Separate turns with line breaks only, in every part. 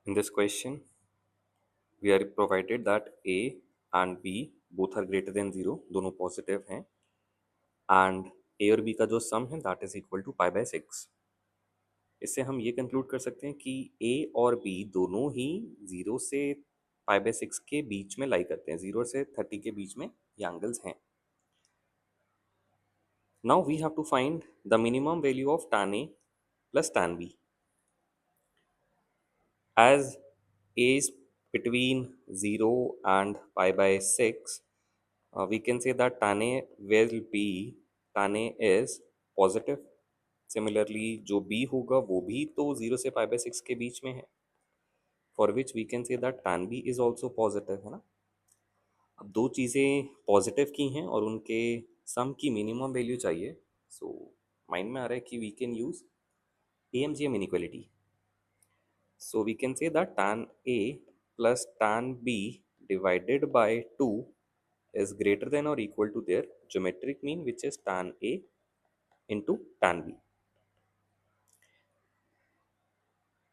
In this question, we are provided that A and B both are greater than 0, दोनों positive हैं, and A और B का जो sum है that is equal to pi by 6। इससे हम ये कंक्लूड कर सकते हैं कि A और B दोनों ही 0 से पाई बाय 6 के बीच में लाई करते हैं, 0 से 30 के बीच में ये एंगल्स हैं। Now we have to find the minimum value of tan A plus tan B। As A is between 0 and pi by 6, we can say that tan A is positive. Similarly, जो B होगा वो भी तो 0 से pi by 6 के बीच में है, for which we can say that tan B is also positive, है ना। अब दो चीज़ें पॉजिटिव की हैं और उनके सम की मिनिमम वैल्यू चाहिए, सो माइंड में आ रहा है कि we can use AMGM inequality. So we can say that tan A plus tan B divided by 2 is greater than or equal to their geometric mean, which is tan A into tan B.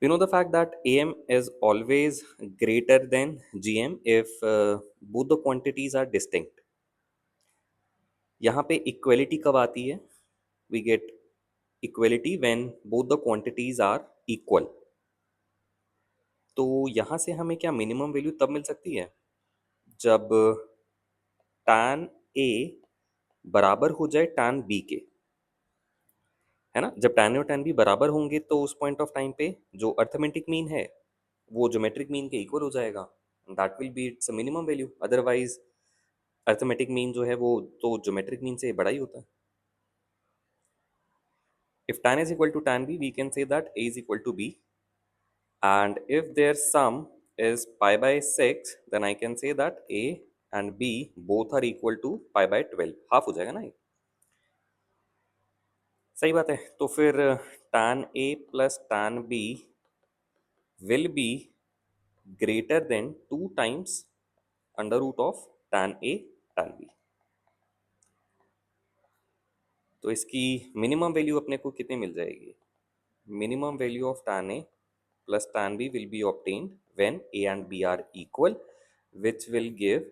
We know the fact that AM is always greater than GM if both the quantities are distinct. यहाँ पे equality कब आती है? We get equality when both the quantities are equal. तो यहाँ से हमें क्या मिनिमम वैल्यू तब मिल सकती है जब tan A बराबर हो जाए tan B के, है ना। जब tan A और tan B बराबर होंगे तो उस पॉइंट ऑफ टाइम पे जो अर्थमेटिक मीन है वो ज्योमेट्रिक मीन के इक्वल हो जाएगा, that will be it's minimum value. Otherwise arithmetic mean जो है वो तो ज्योमेट्रिक मीन से बड़ा ही होता है। If tan is equal to tan B, we can say that A is equal to B, and if their sum is pi by 6, then I can say that A and B both are equal to pi by 12, half हो जाएगा ना ये। सही बात है। तो फिर tan A plus tan B will be greater than 2 times under root of tan A tan B। तो इसकी मिनिमम वैल्यू अपने को कितनी मिल जाएगी? Minimum value of tan A plus tan B will be obtained when A and B are equal, which will give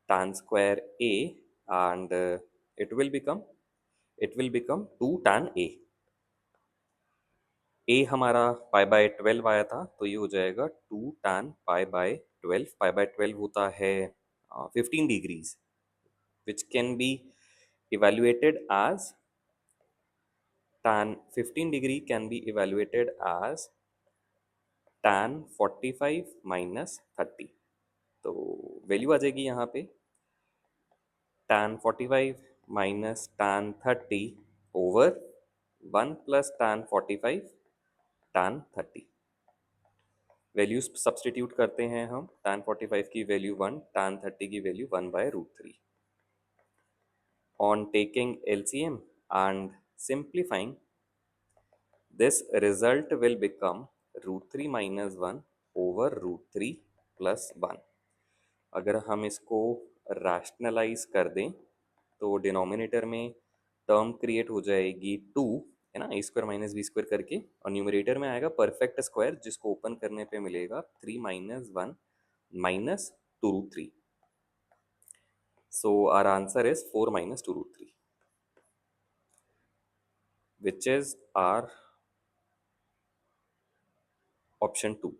tan square A, and it will become 2 tan A। A हमारा pi by 12 आया था, तो ये हो जाएगा 2 tan pi by 12। Pi by 12 होता है 15 degrees, which can be evaluated as tan 15 degree can be evaluated as tan 45 minus 30। तो वैल्यू आ जाएगी यहाँ पे tan 45 minus tan 30 over 1 plus tan 45 tan 30। Values substitute करते हैं हम, tan 45 की वैल्यू 1, tan 30 की value 1/√3। On taking LCM and simplifying, this result will become √3 minus 1 over √3 plus 1। अगर हम इसको रैशनलाइज कर दें तो डिनोमिनेटर में टर्म क्रिएट हो जाएगी 2, है ना, a² माइनस b² करके, और न्यूमरेटर में आएगा परफेक्ट स्क्वायर जिसको ओपन करने पे मिलेगा 3 minus 1 minus 2√3। So our answer is 4 minus 2√3, which is our option 2।